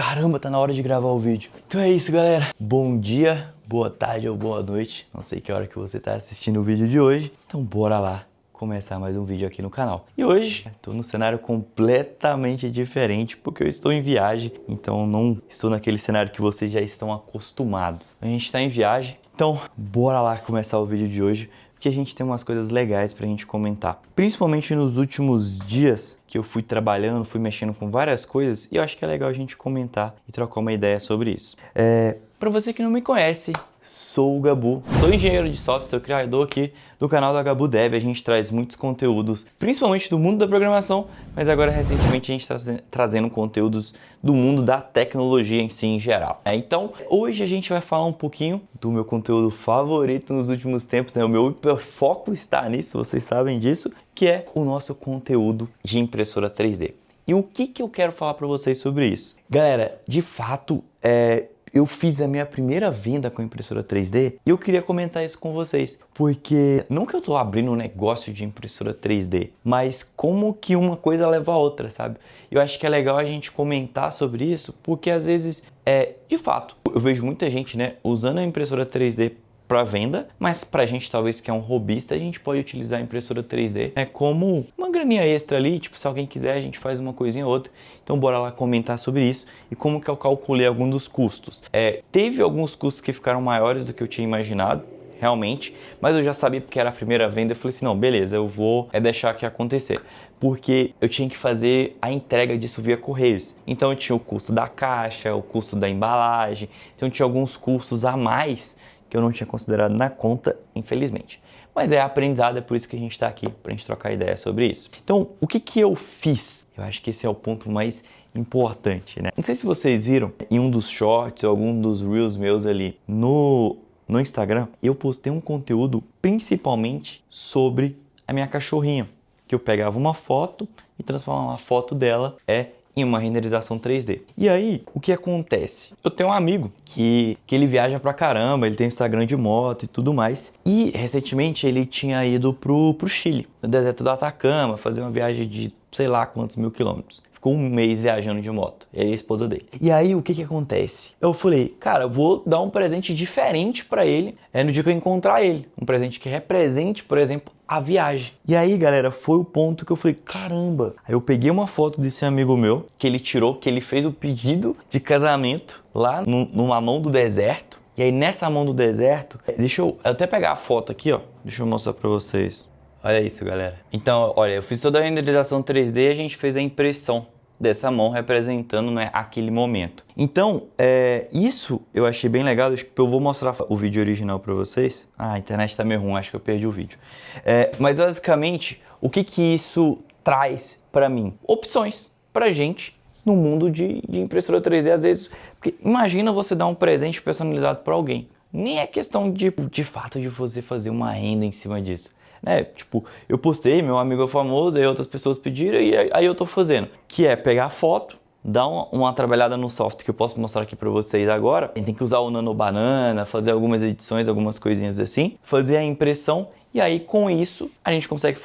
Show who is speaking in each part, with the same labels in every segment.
Speaker 1: Caramba, tá na hora de gravar o vídeo. Então é isso, galera. Bom dia, boa tarde ou boa noite. Não sei que hora que você tá assistindo o vídeo de hoje. Então bora lá começar mais um vídeo aqui no canal. E hoje tô num cenário completamente diferente porque eu estou em viagem. Então não estou naquele cenário que vocês já estão acostumados. A gente tá em viagem. Então bora lá começar o vídeo de hoje, porque a gente tem umas coisas legais pra gente comentar. Principalmente nos últimos dias que eu fui trabalhando, fui mexendo com várias coisas, e eu acho que é legal a gente comentar e trocar uma ideia sobre isso. Pra você que não me conhece, sou o Gabu, sou engenheiro de software, sou criador aqui do canal da Gabu Dev. A gente traz muitos conteúdos, principalmente do mundo da programação, mas agora recentemente a gente está trazendo conteúdos do mundo da tecnologia em si, em geral. Então, hoje a gente vai falar um pouquinho do meu conteúdo favorito nos últimos tempos, né? O meu hiperfoco está nisso, vocês sabem disso, que é o nosso conteúdo de impressora 3D. E o que eu quero falar para vocês sobre isso? Galera, de fato, eu fiz a minha primeira venda com impressora 3D e eu queria comentar isso com vocês, porque não que eu tô abrindo um negócio de impressora 3D, mas como que uma coisa leva a outra, sabe? Eu acho que é legal a gente comentar sobre isso, porque às vezes, de fato, eu vejo muita gente, né, usando a impressora 3D para venda, mas para a gente talvez que é um hobbyista, a gente pode utilizar a impressora 3D como uma graninha extra ali, tipo, se alguém quiser a gente faz uma coisinha ou outra. Então bora lá comentar sobre isso e como que eu calculei alguns dos custos. Teve alguns custos que ficaram maiores do que eu tinha imaginado, realmente, mas eu já sabia porque era a primeira venda. Eu falei assim, não, beleza, eu vou deixar aqui acontecer, porque eu tinha que fazer a entrega disso via correios. Então eu tinha o custo da caixa, o custo da embalagem, então eu tinha alguns custos a mais que eu não tinha considerado na conta, infelizmente. Mas é aprendizado, é por isso que a gente está aqui, para a gente trocar ideia sobre isso. Então, o que eu fiz? Eu acho que esse é o ponto mais importante, né? Não sei se vocês viram, em um dos shorts ou algum dos reels meus ali no Instagram, eu postei um conteúdo principalmente sobre a minha cachorrinha, que eu pegava uma foto e transformava a foto dela em uma renderização 3D. E aí, o que acontece? Eu tenho um amigo que ele viaja pra caramba, ele tem Instagram de moto e tudo mais. E, recentemente, ele tinha ido pro Chile, no deserto do Atacama, fazer uma viagem de sei lá quantos mil quilômetros. Ficou um mês viajando de moto, ele e a esposa dele. E aí, o que acontece? Eu falei, cara, eu vou dar um presente diferente pra ele no dia que eu encontrar ele. Um presente que represente, por exemplo, a viagem. E aí, galera, foi o ponto que eu falei, caramba. Aí eu peguei uma foto desse amigo meu, que ele tirou, que ele fez o pedido de casamento lá numa mão do deserto. E aí, nessa mão do deserto, deixa eu até pegar a foto aqui, ó. Deixa eu mostrar pra vocês. Olha isso, galera. Então, olha, eu fiz toda a renderização 3D e a gente fez a impressão dessa mão representando, né, aquele momento. Então, isso eu achei bem legal. Eu vou mostrar o vídeo original para vocês. Ah, a internet tá meio ruim, acho que eu perdi o vídeo. Mas basicamente, o que isso traz para mim? Opções pra gente no mundo de impressora 3D, às vezes. Porque imagina você dar um presente personalizado para alguém. Nem é questão de fato de você fazer uma renda em cima disso. Tipo, eu postei, meu amigo é famoso, aí outras pessoas pediram e aí eu tô fazendo. Que é pegar a foto, dar uma trabalhada no software que eu posso mostrar aqui pra vocês agora. Tem que usar o Nano Banana, fazer algumas edições, algumas coisinhas assim. Fazer a impressão e aí com isso a gente consegue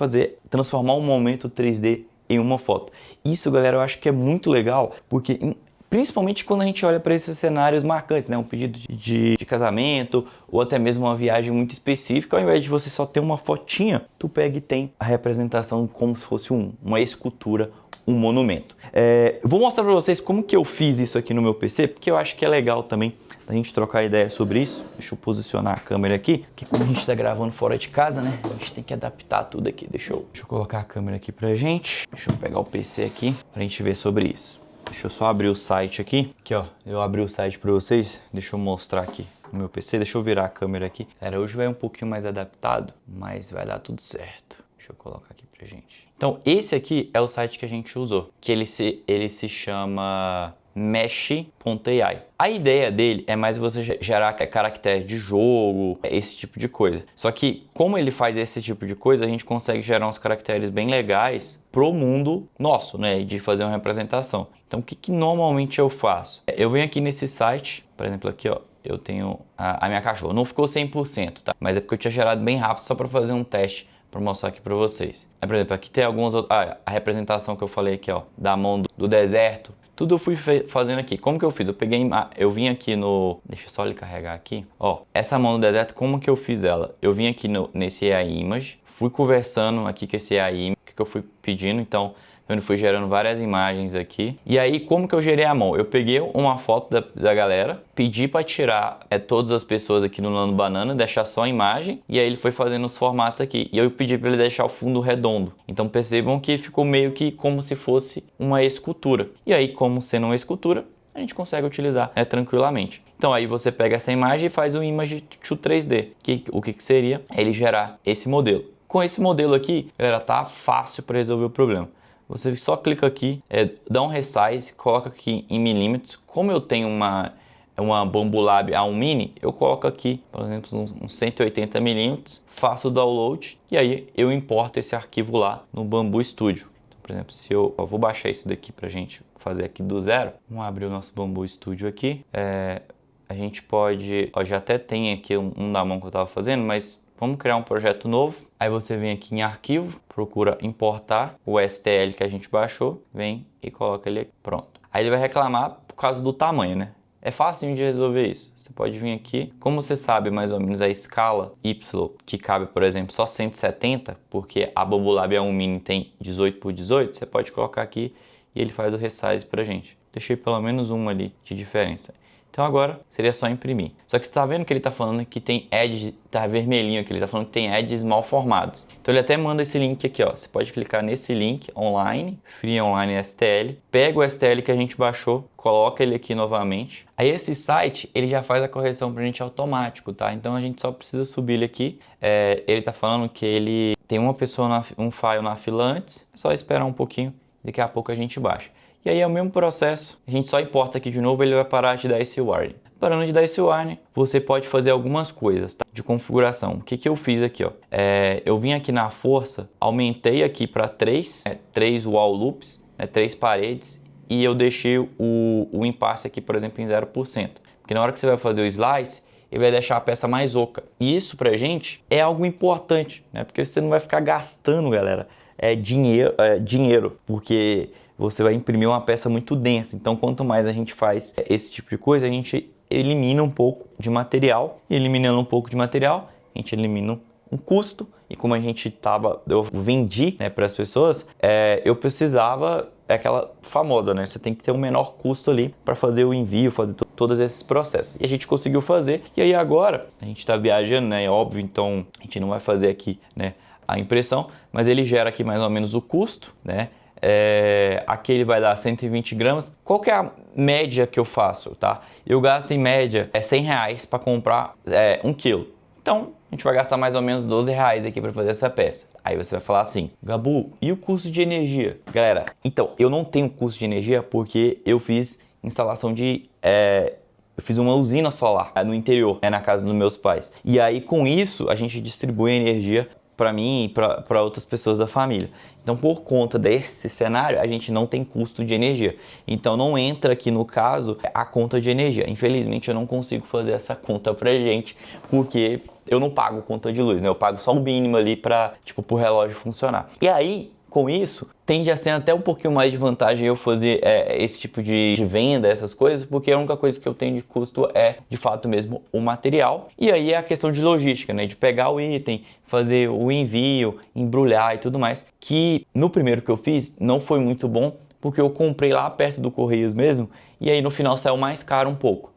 Speaker 1: transformar um momento 3D em uma foto. Isso, galera, eu acho que é muito legal, porque principalmente quando a gente olha para esses cenários marcantes, né? Um pedido de casamento ou até mesmo uma viagem muito específica, ao invés de você só ter uma fotinha, tu pega e tem a representação como se fosse uma escultura, um monumento. Eu vou mostrar para vocês como que eu fiz isso aqui no meu PC, porque eu acho que é legal também a gente trocar ideia sobre isso. Deixa eu posicionar a câmera aqui, porque como a gente está gravando fora de casa, né? A gente tem que adaptar tudo aqui. Deixa eu colocar a câmera aqui pra gente. Deixa eu pegar o PC aqui pra gente ver sobre isso. Deixa eu só abrir o site aqui. Aqui, ó. Eu abri o site para vocês. Deixa eu mostrar aqui no meu PC. Deixa eu virar a câmera aqui. Cara, hoje vai um pouquinho mais adaptado, mas vai dar tudo certo. Deixa eu colocar aqui pra gente. Então, esse aqui é o site que a gente usou, que ele se chama Mesh.ai. A ideia dele é mais você gerar caractere de jogo, esse tipo de coisa. Só que como ele faz esse tipo de coisa, a gente consegue gerar uns caracteres bem legais pro mundo nosso, né, de fazer uma representação. Então o que normalmente eu faço? Eu venho aqui nesse site, por exemplo aqui, ó, eu tenho a minha cachorra. Não ficou 100%, tá? Mas é porque eu tinha gerado bem rápido só para fazer um teste para mostrar aqui para vocês. Por exemplo, aqui tem algumas outras, a representação que eu falei aqui, ó, da mão do deserto. Tudo eu fui fazendo aqui. Como que eu fiz? Eu vim aqui no... Deixa eu só ele carregar aqui. Ó, essa mão no deserto, como que eu fiz ela? Eu vim aqui nesse AI Image, fui conversando aqui com esse AI Image, que eu fui pedindo, então... Eu fui gerando várias imagens aqui. E aí, como que eu gerei a mão? Eu peguei uma foto da galera, pedi para tirar todas as pessoas aqui no Nano Banana, deixar só a imagem, e aí ele foi fazendo os formatos aqui. E eu pedi para ele deixar o fundo redondo. Então percebam que ficou meio que como se fosse uma escultura. E aí, como sendo uma escultura, a gente consegue utilizar tranquilamente. Então aí você pega essa imagem e faz um Image to 3D. O que seria? Ele gerar esse modelo. Com esse modelo aqui, galera, tá fácil para resolver o problema. Você só clica aqui, dá um resize, coloca aqui em milímetros. Como eu tenho uma Bambu Lab A1 Mini, eu coloco aqui, por exemplo, uns 180 milímetros, faço o download e aí eu importo esse arquivo lá no Bambu Studio. Então, por exemplo, se eu vou baixar esse daqui para a gente fazer aqui do zero. Vamos abrir o nosso Bambu Studio aqui. A gente pode, já até tem aqui um da mão que eu estava fazendo, mas vamos criar um projeto novo. Aí você vem aqui em arquivo, procura importar o STL que a gente baixou, vem e coloca ele aqui. Pronto. Aí ele vai reclamar por causa do tamanho, né? É fácil de resolver isso. Você pode vir aqui, como você sabe mais ou menos a escala Y, que cabe, por exemplo, só 170, porque a Bambu Lab A1 Mini tem 18 por 18, você pode colocar aqui e ele faz o resize pra gente. Deixei pelo menos uma ali de diferença. Então agora seria só imprimir. Só que você está vendo que ele está falando que tem edges, tá vermelhinho aqui, ele está falando que tem edges mal formados. Então ele até manda esse link aqui, ó. Você pode clicar nesse link online, Free Online STL, pega o STL que a gente baixou, coloca ele aqui novamente. Aí esse site, ele já faz a correção pra gente automático, tá? Então a gente só precisa subir ele aqui. Ele está falando que ele tem uma pessoa, um file na fila antes, é só esperar um pouquinho, daqui a pouco a gente baixa. E aí é o mesmo processo, a gente só importa aqui de novo, ele vai parar de dar esse warning. Parando de dar esse warning, você pode fazer algumas coisas, tá? De configuração. O que eu fiz aqui, ó? Eu vim aqui na força, aumentei aqui para 3 wall loops, 3 paredes, e eu deixei o impasse aqui, por exemplo, em 0%. Porque na hora que você vai fazer o slice, ele vai deixar a peça mais oca. E isso pra gente é algo importante, né? Porque você não vai ficar gastando, galera, dinheiro, porque você vai imprimir uma peça muito densa. Então, quanto mais a gente faz esse tipo de coisa, a gente elimina um pouco de material. E eliminando um pouco de material, a gente elimina um custo. E como eu vendi, né, para as pessoas, eu precisava, aquela famosa, né? Você tem que ter um menor custo ali para fazer o envio, fazer todos esses processos. E a gente conseguiu fazer. E aí agora, a gente está viajando, né? É óbvio, então a gente não vai fazer aqui, né, a impressão, mas ele gera aqui mais ou menos o custo, né? Aqui ele vai dar 120 gramas. Qual que é a média que eu faço, tá? Eu gasto em média R$100 para comprar 1 quilo. Então, a gente vai gastar mais ou menos R$12 aqui para fazer essa peça. Aí você vai falar assim, Gabu, e o custo de energia? Galera, então, eu não tenho custo de energia porque eu fiz instalação de... eu fiz uma usina solar no interior, na casa dos meus pais. E aí, com isso, a gente distribui a energia para mim e para outras pessoas da família. Então, por conta desse cenário, a gente não tem custo de energia. Então, não entra aqui no caso a conta de energia. Infelizmente, eu não consigo fazer essa conta pra gente, porque eu não pago conta de luz, né? Eu pago só o mínimo ali para, tipo, pro relógio funcionar. E aí, com isso, tende a ser até um pouquinho mais de vantagem eu fazer esse tipo de venda, essas coisas, porque a única coisa que eu tenho de custo é, de fato mesmo, o material. E aí é a questão de logística, né? De pegar o item, fazer o envio, embrulhar e tudo mais, que no primeiro que eu fiz não foi muito bom, porque eu comprei lá perto do Correios mesmo, e aí no final saiu mais caro um pouco.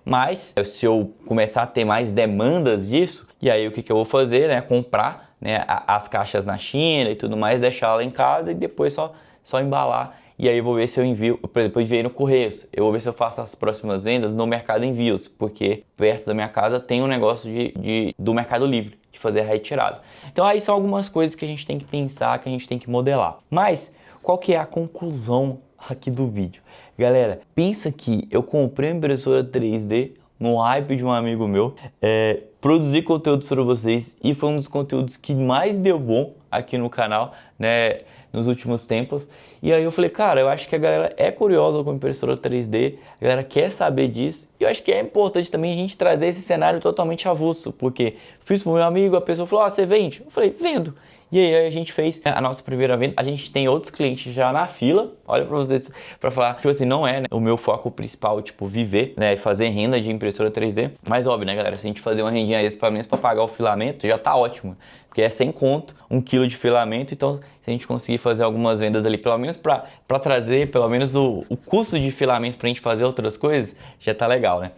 Speaker 1: Mas se eu começar a ter mais demandas disso, e aí o que eu vou fazer, né? Comprar, né, as caixas na China e tudo mais, deixar ela em casa e depois só embalar. E aí eu vou ver se eu envio, por exemplo, eu enviei no Correios, eu vou ver se eu faço as próximas vendas no Mercado Envios, porque perto da minha casa tem um negócio do Mercado Livre, de fazer a retirada. Então aí são algumas coisas que a gente tem que pensar, que a gente tem que modelar. Mas qual que é a conclusão aqui do vídeo? Galera, pensa que eu comprei uma impressora 3D no hype de um amigo meu, produzi conteúdo para vocês e foi um dos conteúdos que mais deu bom aqui no canal, né, nos últimos tempos. E aí eu falei, cara, eu acho que a galera é curiosa com impressora 3D, a galera quer saber disso, e eu acho que é importante também a gente trazer esse cenário totalmente avulso, porque fiz pro meu amigo, a pessoa falou, você vende? Eu falei, vendo. E aí a gente fez a nossa primeira venda. A gente tem outros clientes já na fila. Olha pra vocês, pra falar, tipo assim, não é, né, o meu foco principal, tipo, viver, né, fazer renda de impressora 3D. Mas óbvio, né, galera, se a gente fazer uma rendinha extra pelo menos pra pagar o filamento, já tá ótimo. Porque é 100 conto, 1 quilo de filamento, então se a gente conseguir fazer algumas vendas ali, pelo menos para trazer, pelo menos o custo de filamento pra gente fazer outras coisas, já tá legal, né?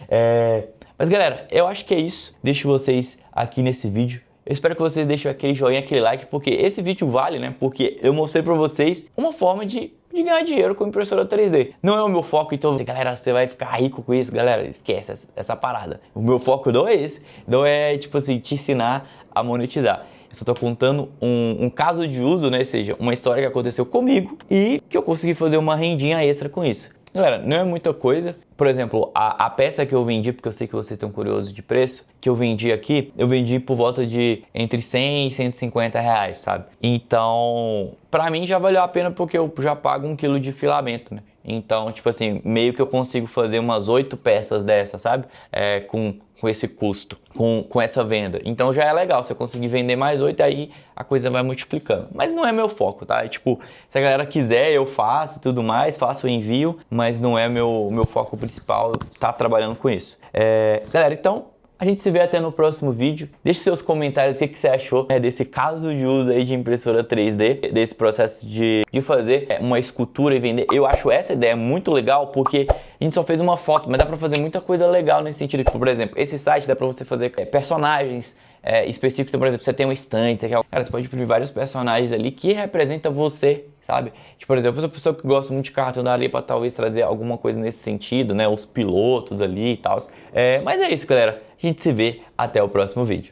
Speaker 1: Mas galera, eu acho que é isso. Deixo vocês aqui nesse vídeo. Eu espero que vocês deixem aquele joinha, aquele like, porque esse vídeo vale, né? Porque eu mostrei pra vocês uma forma de ganhar dinheiro com impressora 3D. Não é o meu foco, então, galera, você vai ficar rico com isso, galera, esquece essa parada. O meu foco não é esse, não é, tipo assim, te ensinar a monetizar. Eu só tô contando um caso de uso, né? Ou seja, uma história que aconteceu comigo e que eu consegui fazer uma rendinha extra com isso. Galera, não é muita coisa. Por exemplo, a peça que eu vendi, porque eu sei que vocês estão curiosos de preço, que eu vendi aqui, eu vendi por volta de entre 100 e 150 reais, sabe? Então, pra mim já valeu a pena porque eu já pago 1 quilo de filamento, né? Então, tipo assim, meio que eu consigo fazer umas 8 peças dessas, sabe? Com esse custo, com essa venda. Então já é legal, se eu conseguir vender mais 8, aí a coisa vai multiplicando. Mas não é meu foco, tá? É tipo, se a galera quiser, eu faço e tudo mais, faço o envio, mas não é meu foco principal tá trabalhando com isso. Galera, então a gente se vê até no próximo vídeo. Deixe seus comentários o que você achou, né, desse caso de uso aí de impressora 3D, desse processo de fazer uma escultura e vender. Eu acho essa ideia muito legal porque a gente só fez uma foto, mas dá pra fazer muita coisa legal nesse sentido. Por exemplo, esse site dá pra você fazer personagens específicos. Então, por exemplo, você tem um stand, cara, você pode imprimir vários personagens ali que representam você, sabe? Tipo, por exemplo, eu sou uma pessoa que gosta muito de cartão, daria pra talvez trazer alguma coisa nesse sentido, né? Os pilotos ali e tal. Mas é isso, galera. A gente se vê até o próximo vídeo.